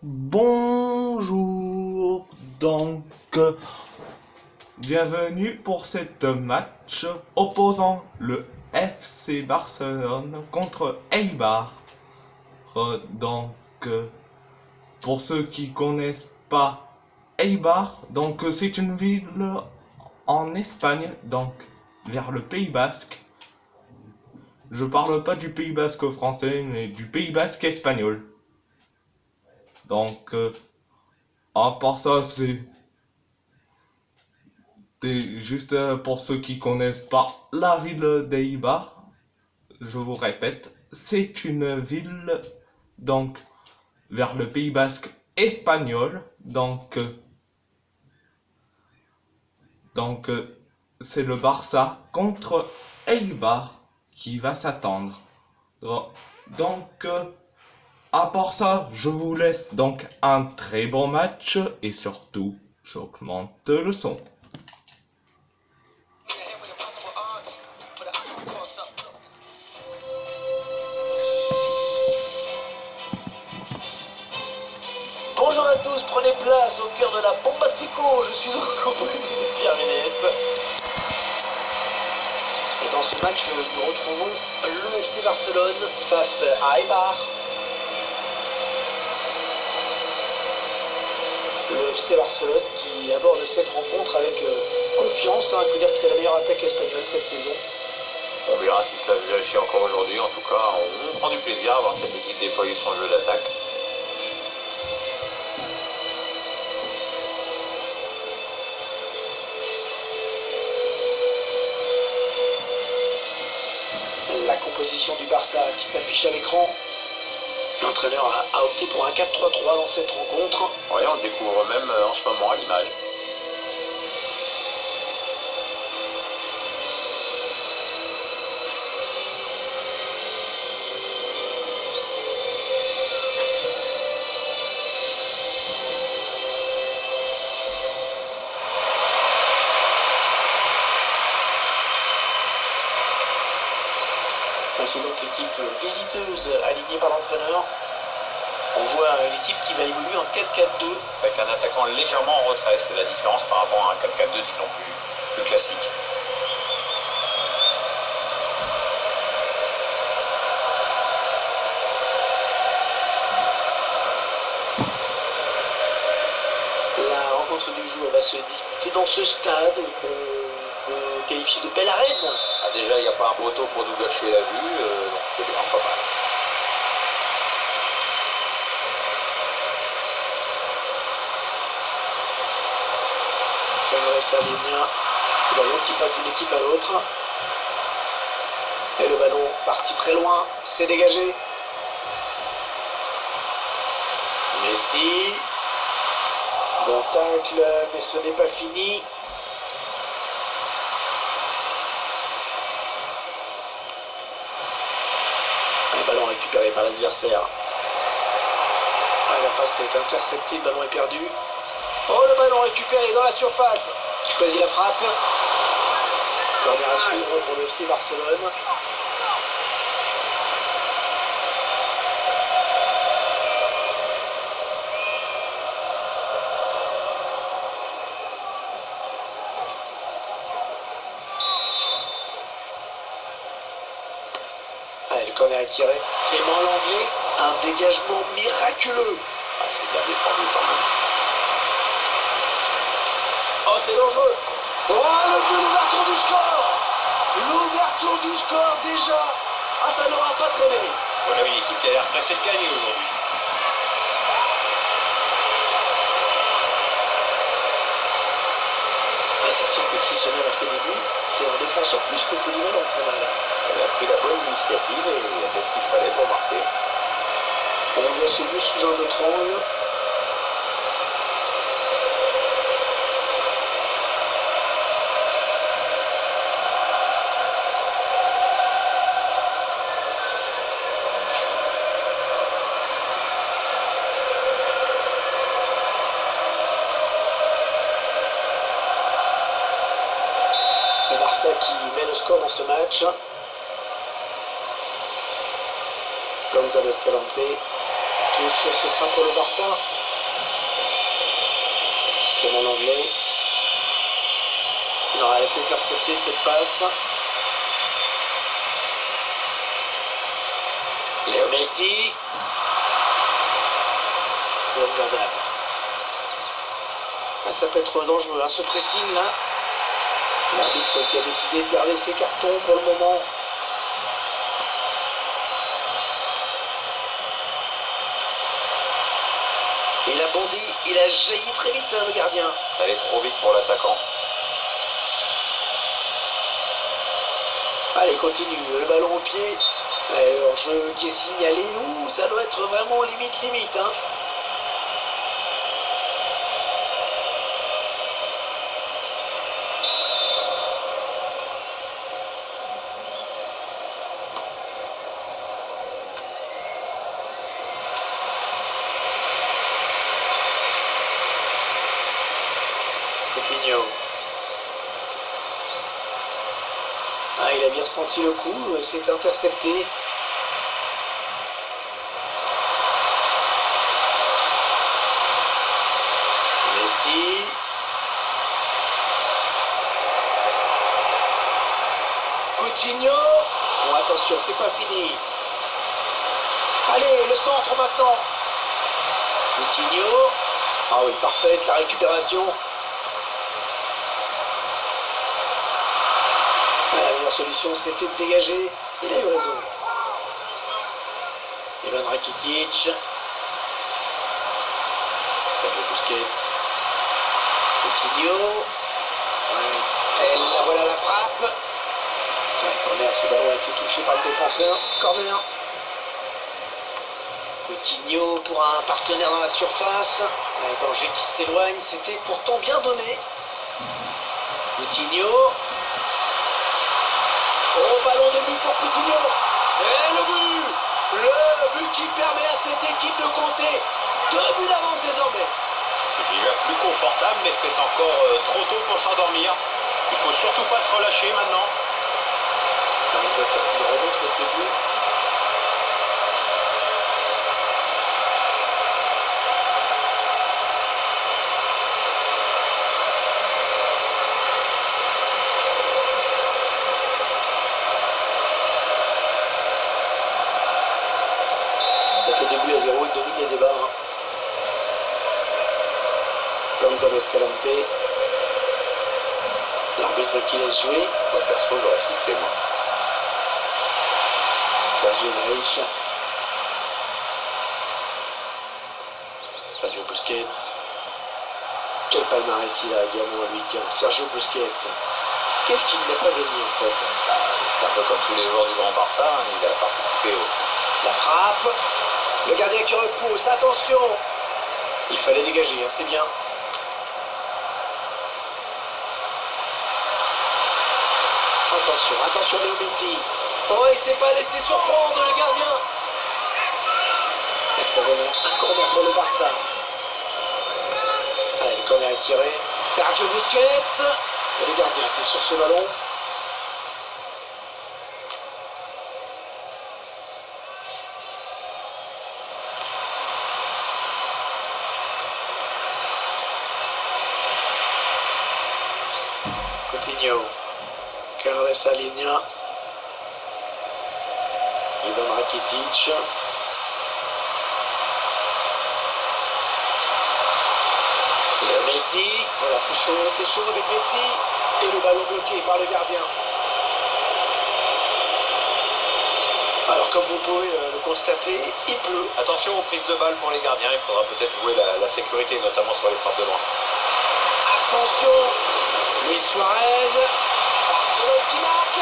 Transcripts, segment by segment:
Bonjour, donc bienvenue pour cette match opposant le FC Barcelone contre Eibar. Donc pour ceux qui connaissent pas Eibar, donc c'est une ville en Espagne, donc vers le Pays Basque. Je parle pas du Pays Basque français, mais du Pays Basque espagnol. Donc à part ça, c'est juste pour ceux qui connaissent pas la ville d'Eibar, je vous répète, c'est une ville donc vers le Pays Basque espagnol. Donc c'est le Barça contre Eibar qui va s'attendre. Donc à part ça, je vous laisse donc un très bon match et surtout, j'augmente le son. Bonjour à tous, prenez place au cœur de la Bombastico, je suis en compagnie de Pierre Ménès. Et dans ce match, nous retrouvons le FC Barcelone face à Eibar. Le FC Barcelone qui aborde cette rencontre avec confiance, il faut dire que c'est la meilleure attaque espagnole cette saison. On verra si cela se vérifie encore aujourd'hui, en tout cas on prend du plaisir à voir cette équipe déployer son jeu d'attaque. La composition du Barça qui s'affiche à l'écran. L'entraîneur a opté pour un 4-3-3 dans cette rencontre. Oui, on le découvre même en ce moment à l'image. Voici donc l'équipe visiteuse alignée par l'entraîneur. On voit l'équipe qui va évoluer en 4-4-2. Avec un attaquant légèrement en retrait, c'est la différence par rapport à un 4-4-2 disons plus classique. La rencontre du jour va se disputer dans ce stade qu'on peut qualifier de belle arène. Ah, déjà, il n'y a pas un poteau pour nous gâcher la vue, donc c'est bien, pas mal. Saligna, le ballon qui passe d'une équipe à l'autre. Et le ballon parti très loin, c'est dégagé. Messi. Bon tacle, mais ce n'est pas fini. Un ballon récupéré par l'adversaire. Ah, la passe est interceptée, le ballon est perdu. Oh, le ballon récupéré dans la surface. Il choisit la frappe. Corner à suivre pour le FC Barcelone. Allez, le corner est tiré. Clément Lenglet, un dégagement miraculeux. Ah, c'est bien défendu quand même. Oh, c'est dangereux. Oh, le but, l'ouverture du score. L'ouverture du score déjà. Ah, ça n'aura pas traîné. Voilà une équipe qui a l'air pressée de gagner aujourd'hui. Ah, c'est sûr que si ce n'est marqué des buts, c'est un défenseur plus que polyvalent qu'on a là. Il a pris la bonne initiative et il a fait ce qu'il fallait pour marquer. On voit ce but sous un autre angle. Le Barça qui met le score dans ce match. Gonzalo Escalante. Touche, ce sera pour le Barça. C'est mon anglais. Non, elle a été interceptée cette passe. Léo Messi. John Jordan. Ah, ça peut être dangereux, hein, ce pressing là. L'arbitre qui a décidé de garder ses cartons pour le moment. Il a bondi, il a jailli très vite, hein, le gardien. Elle est trop vite pour l'attaquant. Allez, continue, le ballon au pied. Alors, jeu qui est signalé. Ouh, ça doit être vraiment limite, hein. Coutinho. Ah, il a bien senti le coup, c'est intercepté. Messi. Coutinho. Bon, attention, c'est pas fini. Allez, le centre maintenant. Coutinho. Ah oui, parfaite la récupération. La meilleure solution, c'était de dégager. Il a eu raison. Ivan Rakitic. Sergio Busquets. Coutinho. Et là, voilà la frappe. Corner, ce ballon a été touché par le défenseur. Corner. Coutinho pour un partenaire dans la surface. Un danger qui s'éloigne. C'était pourtant bien donné. Coutinho. Oh, ballon de but pour Coutinho. Et le but. Le but qui permet à cette équipe de compter 2 buts d'avance désormais. C'est déjà plus confortable, mais c'est encore trop tôt pour s'endormir. Il faut surtout pas se relâcher maintenant. L'organisateur qui nous remontre ce but. Ça fait 2 buts à 0, il domine les débats. Hein. Gonzalo Escalante. L'arbitre qui laisse jouer. Moi perso, j'aurais sifflé moi. Sergio Naïch. Sergio Busquets. Quel palmarès il a également lui, tiens. Sergio Busquets. Qu'est-ce qu'il n'a pas gagné en fait? C'est un peu comme tous les joueurs du Grand Barça, hein, il a participé au... La frappe. Le gardien qui repousse. Attention. Il fallait dégager, hein, c'est bien. Attention, attention Léo Messi. Oh, il s'est pas laissé surprendre le gardien. Et ça donne un corner pour le Barça. Allez, le corner est tiré. Sergio Busquets. Et le gardien qui est sur ce ballon. Coutinho. Carles Alenia. Ivan Rakitic. Léo Messi. Voilà, c'est chaud avec Messi. Et le ballon bloqué par le gardien. Alors, comme vous pouvez le constater, il pleut. Attention aux prises de balles pour les gardiens, il faudra peut-être jouer la sécurité, notamment sur les frappes de loin. Attention, Luis Suarez. Barcelone qui marque.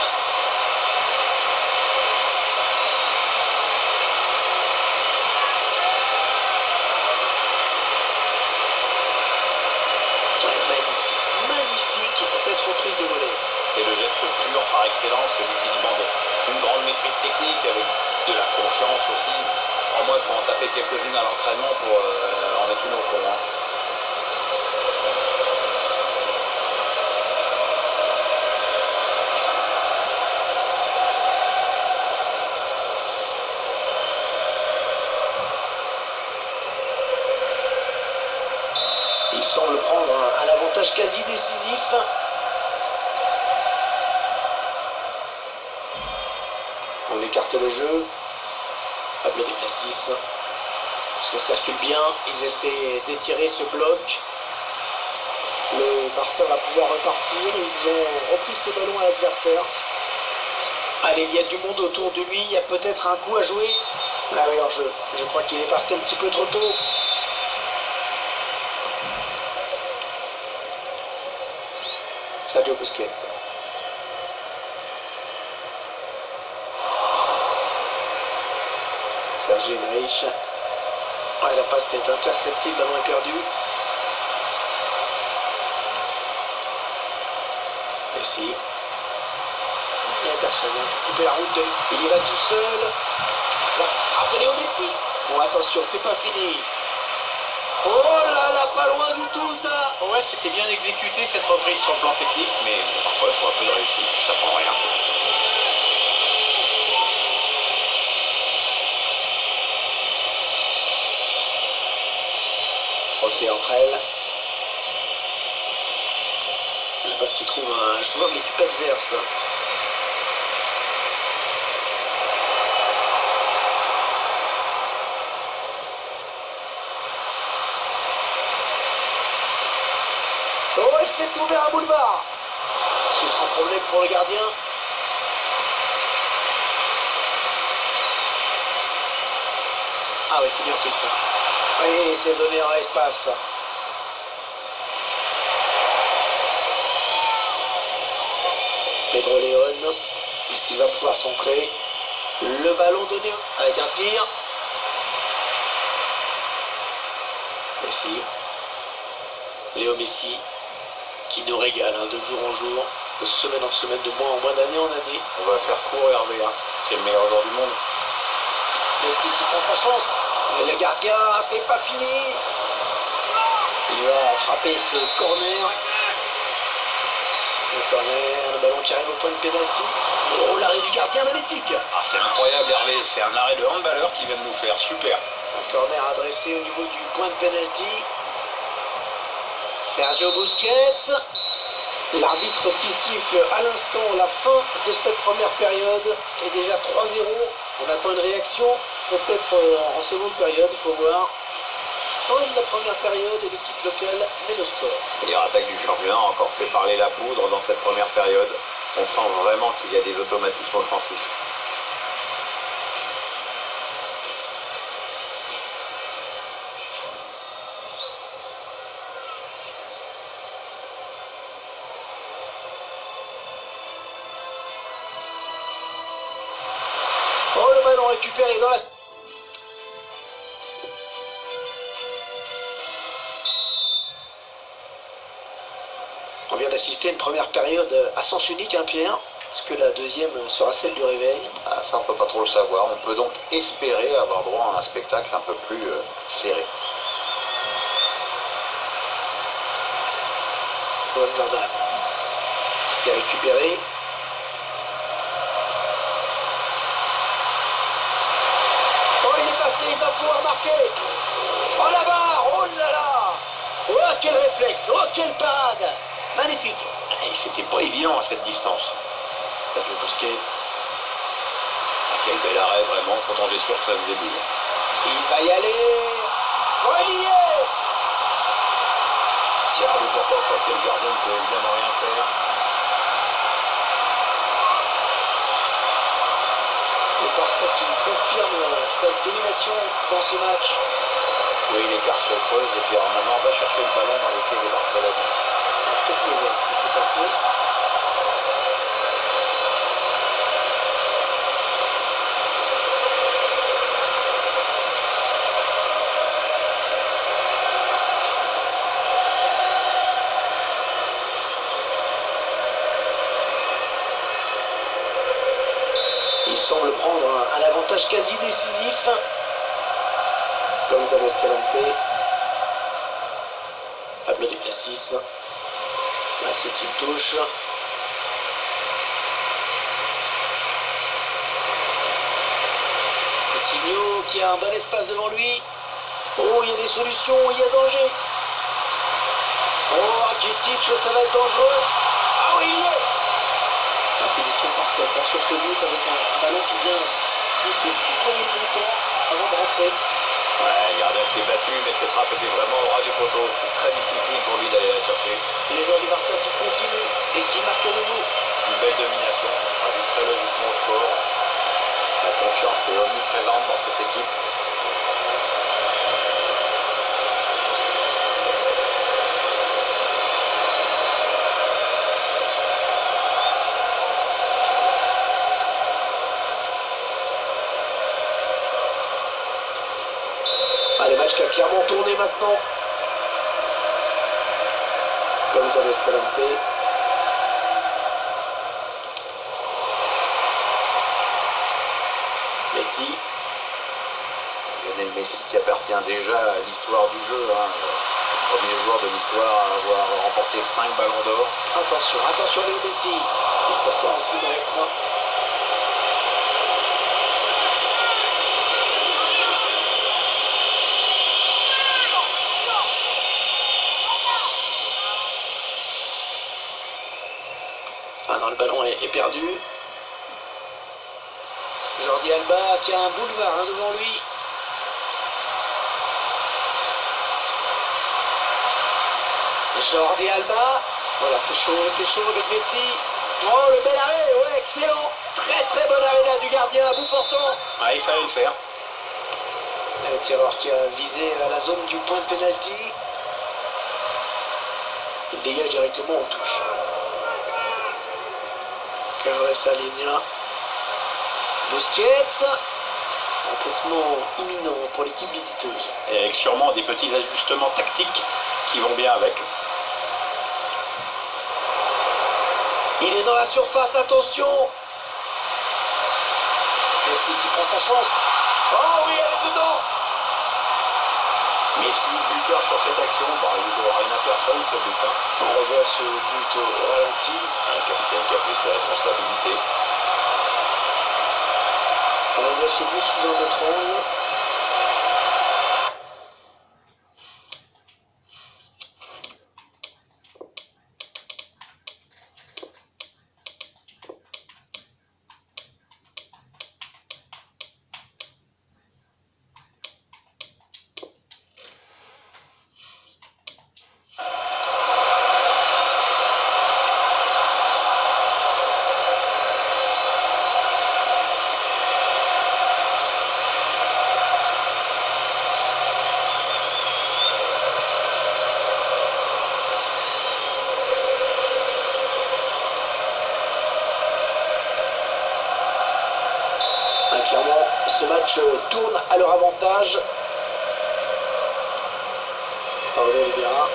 Magnifique cette reprise de volée. C'est le geste pur par excellence, celui qui demande une grande maîtrise technique avec de la confiance aussi. Pour moi, il faut en taper quelques-unes à l'entraînement pour en mettre une au fond. Hein. Il semble prendre un avantage quasi décisif. On écarte le jeu. Pablo de Blasis. Ça circule bien. Ils essaient d'étirer ce bloc. Le Barça va pouvoir repartir. Ils ont repris ce ballon à l'adversaire. Allez, il y a du monde autour de lui. Il y a peut-être un coup à jouer. Ah oui, hors-jeu. Je crois qu'il est parti un petit peu trop tôt. Sergio Busquets. Sergi Emmerich. Ah, la passe est interceptée, le ballon est perdu. Messi. Il n'y a personne pour couper la route de lui. Il y va tout seul. La frappe de Léo Messi. Bon, attention, c'est pas fini. Oh là là, pas loin du tout ça. Ouais, c'était bien exécuté cette reprise sur le plan technique, mais bon, parfois il faut un peu de réussite, je t'apprends rien. Rossi entre elles. C'est la passe qui trouve un joueur de l'équipe adverse. Oh, il s'est ouvert un boulevard. C'est sans problème pour le gardien. Ah oui, c'est bien fait ça. Oui, c'est donné dans l'espace. Pedro León. Est-ce qu'il va pouvoir centrer? Le ballon donné avec un tir. Messi. Léo Messi. Qui nous régale de jour en jour, de semaine en semaine, de mois en mois, d'année en année. On va faire court Hervé, hein. C'est le meilleur joueur du monde. Messi qui prend sa chance. Et le gardien, c'est pas fini. Il va frapper ce corner. Le corner, le ballon qui arrive au point de pénalty. Oh, l'arrêt du gardien, magnifique. Ah, c'est incroyable Hervé, c'est un arrêt de handballeur qui vient de nous faire, super. Un corner adressé au niveau du point de pénalty. Sergio Busquets. L'arbitre qui siffle à l'instant la fin de cette première période est déjà 3-0. On attend une réaction, peut-être en seconde période, il faut voir. Fin de la première période et l'équipe locale met le score. Meilleure attaque du championnat a encore fait parler la poudre dans cette première période. On sent vraiment qu'il y a des automatismes offensifs. Oh, le ballon récupéré dans la... On vient d'assister à une première période à sens unique, hein, Pierre. Est-ce que la deuxième sera celle du réveil? Ah, ça on peut pas trop le savoir. On peut donc espérer avoir droit à un spectacle un peu plus serré. Joan Jordan. C'est récupéré. Oh, il est passé, il va pouvoir marquer. Oh, la barre, oh là là. Oh, quel réflexe, oh, quelle parade. Magnifique. Et c'était pas évident à cette distance. Sergio Busquets. Ah, quel bel arrêt vraiment, pourtant j'ai sûr que ça faisait boule. Il va y aller. Oh, il y est. Tiens, lui pourtant sur lequel le gardien ne peut évidemment rien faire. Le Barça qui confirme sa domination dans ce match. Oui, l'écart se creuse et puis alors maintenant on va chercher le ballon dans les pieds des Barcelone. On va peut-être mieux voir ce qui s'est passé. Il semble prendre un avantage quasi décisif. Gonzalo Escalante. Pablo de Blasis. Là, c'est une touche. Coutinho qui a un bon espace devant lui. Oh, il y a des solutions, il y a danger. Oh, Rakitic, ça va être dangereux. Ah oui, il y est. La finition parfaite hein, sur ce but avec un ballon qui vient juste tutoyer le montant avant de rentrer. Ouais, le gardien qui est battu, mais cette frappe était vraiment au ras du poteau. C'est très difficile pour lui d'aller la chercher. Et les joueurs du Barça qui continuent et qui marquent à nouveau. Une belle domination qui se traduit très logiquement au score. La confiance est omniprésente dans cette équipe. Ah, le match qui a clairement tourné maintenant. Gonzalo Escalante. Messi. Lionel Messi qui appartient déjà à l'histoire du jeu. Hein. Le premier joueur de l'histoire à avoir remporté 5 ballons d'or. Attention, attention Léo Messi. Et ça sort en 6 mètres. Ah non, le ballon est perdu. Jordi Alba qui a un boulevard hein, devant lui. Jordi Alba. Voilà, c'est chaud avec Messi. Oh, le bel arrêt, ouais, excellent. Très très bon arrêt là du gardien à bout portant. Ah, il fallait le faire. Le tireur qui a visé la zone du point de pénalty. Il dégage directement aux touches. Carles Alenia. Busquets. Remplacement imminent pour l'équipe visiteuse. Et avec sûrement des petits ajustements tactiques qui vont bien avec. Il est dans la surface, attention. Messi qui prend sa chance. Oh oui, elle est dedans. Messi, buteur sur cette action, bah, il ne doit rien à personne ce but. Hein. On revoit ce but au ralenti. Un capitaine qui a pris ses responsabilités. On revoit ce but sous un autre angle. Clairement, ce match tourne à leur avantage. Pablo Oliveira.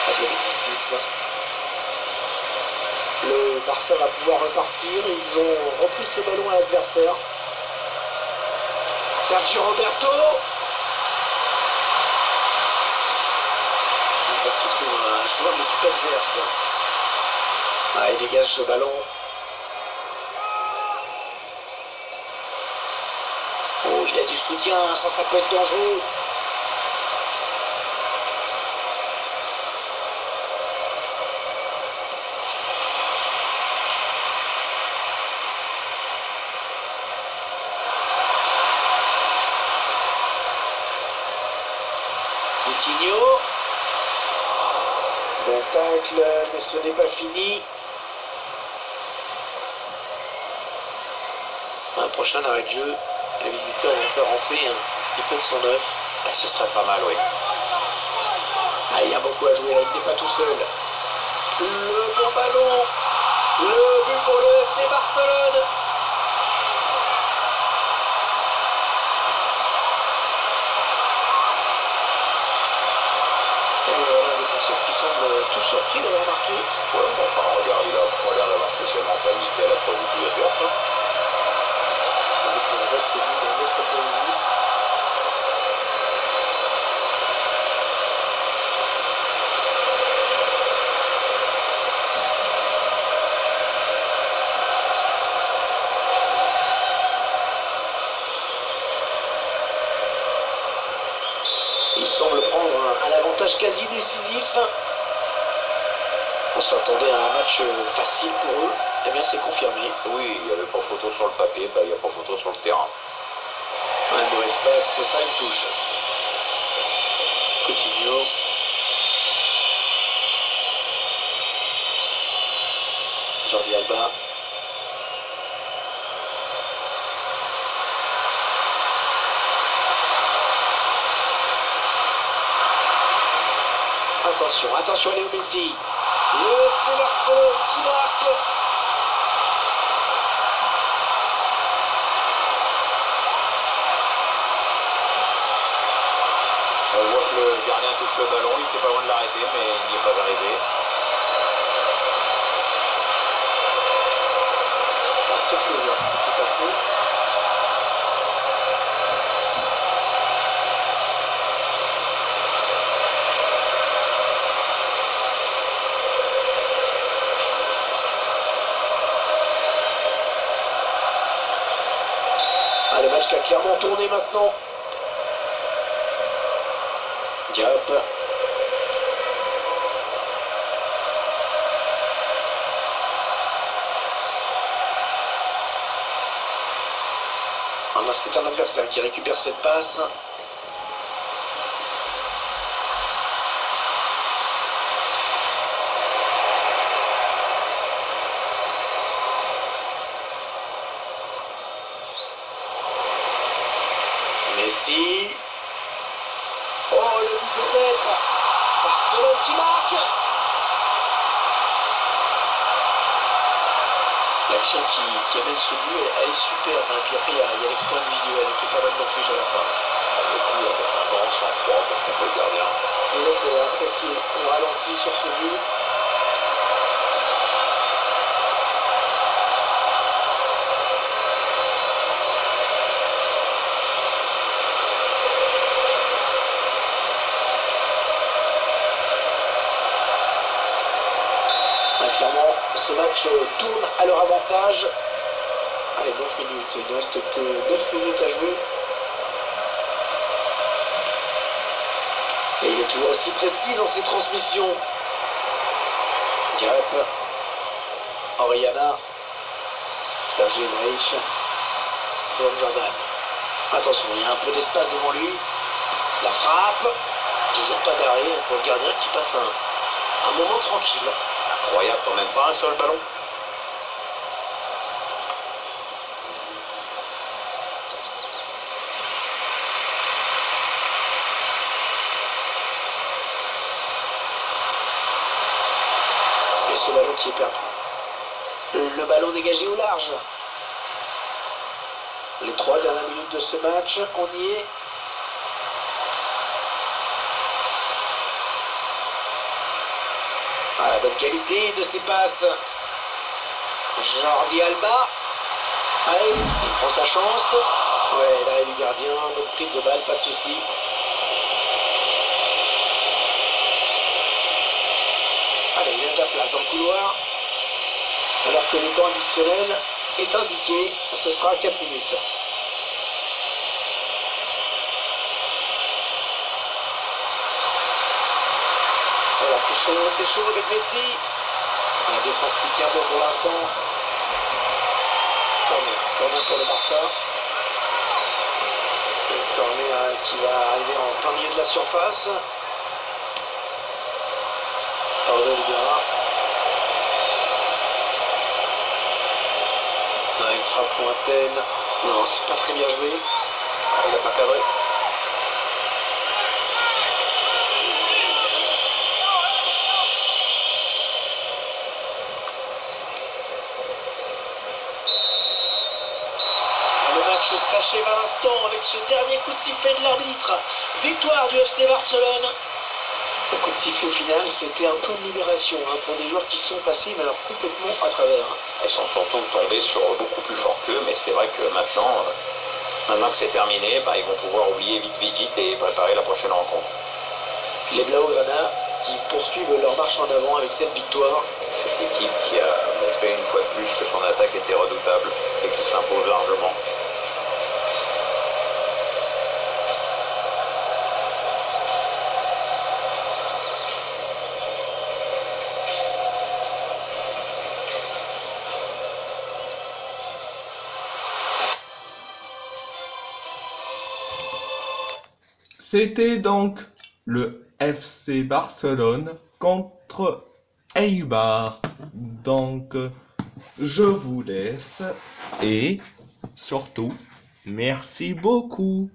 Pablo Oliveira. Le Barça va pouvoir repartir. Ils ont repris ce ballon à l'adversaire. Sergio Roberto. Parce qu'il trouve un joueur de l'équipe adverse. Ah, il dégage ce ballon. Oh, il a du soutien, ça peut être dangereux. Coutinho. Bon tacle, mais ce n'est pas fini. Un prochain arrêt de jeu. Les visiteurs vont faire rentrer un Frimpong 109. Et ce serait pas mal, oui. Ah, il y a beaucoup à jouer là, il n'est pas tout seul. Le bon ballon. Le but pour le FC Barcelone. Qui semblent tous surpris d'avoir marqué. Ouais, bon, enfin, regarde, il a pas l'air d'avoir spécialement paniqué à l'approche du but adverse. Hein. Tandis qu'on voit ce but d'un autre point de vue. Il semble prendre un avantage quasi décisif. On s'attendait à un match facile pour eux. Eh bien, c'est confirmé. Oui, il n'y avait pas photo sur le papier, il n'y a pas photo sur le terrain. Un mauvaise passe, ce sera une touche. Coutinho. Jordi Alba. Attention, attention Léo Messi. Le FC Barcelone qui marque. On voit que le gardien touche le ballon, il était pas loin de l'arrêter, mais il n'y est pas arrivé. On va peut-être le voir ce qui s'est passé. Ah, le match qui a clairement tourné maintenant. Diop. Ah, c'est un adversaire qui récupère cette passe. Messi. Oh, le but peut-être. Barcelone qui marque. L'action qui amène ce but, elle est superbe. Hein. Puis après, il y a l'exploit individuel qui est pas mal non plus sur la fin. Le coup avec un grand sang-froid pour tromper le gardien. Je vous laisse apprécier le ralenti sur ce but. Clairement, ce match tourne à leur avantage. Allez, 9 minutes. Il ne reste que 9 minutes à jouer. Et il est toujours aussi précis dans ses transmissions. Diop. Oriana. Sergi Naïch. John Jordan. Attention, il y a un peu d'espace devant lui. La frappe. Toujours pas d'arrêt pour le gardien qui passe un moment tranquille. C'est incroyable, quand même pas un seul ballon. Et ce ballon qui est perdu. Le ballon dégagé au large. Les 3 dernières minutes de ce match, on y est. Ah, la bonne qualité de ses passes. Jordi Alba. Allez, il prend sa chance. Ouais, là, le gardien, bonne prise de balle, pas de souci. Allez, il y a de la place dans le couloir. Alors que le temps additionnel est indiqué, ce sera 4 minutes. Voilà, c'est chaud avec Messi. La défense qui tient bon pour l'instant. Corner pour le Barça. Le corner qui va arriver en plein milieu de la surface. Paulo Libera. Une frappe lointaine. Non, c'est pas très bien joué. Il n'a pas cadré. S'achève à l'instant avec ce dernier coup de sifflet de l'arbitre. Victoire du FC Barcelone. Le coup de sifflet final, c'était un point de libération pour des joueurs qui sont passés mais alors complètement à travers. Ils sont surtout tombés sur beaucoup plus fort qu'eux, mais c'est vrai que maintenant que c'est terminé, ils vont pouvoir oublier vite et préparer la prochaine rencontre. Les Blaugrana qui poursuivent leur marche en avant avec cette victoire. Cette équipe qui a montré une fois de plus que son attaque était redoutable et qui s'impose largement. C'était donc le FC Barcelone contre Eibar. Donc, je vous laisse et surtout, merci beaucoup.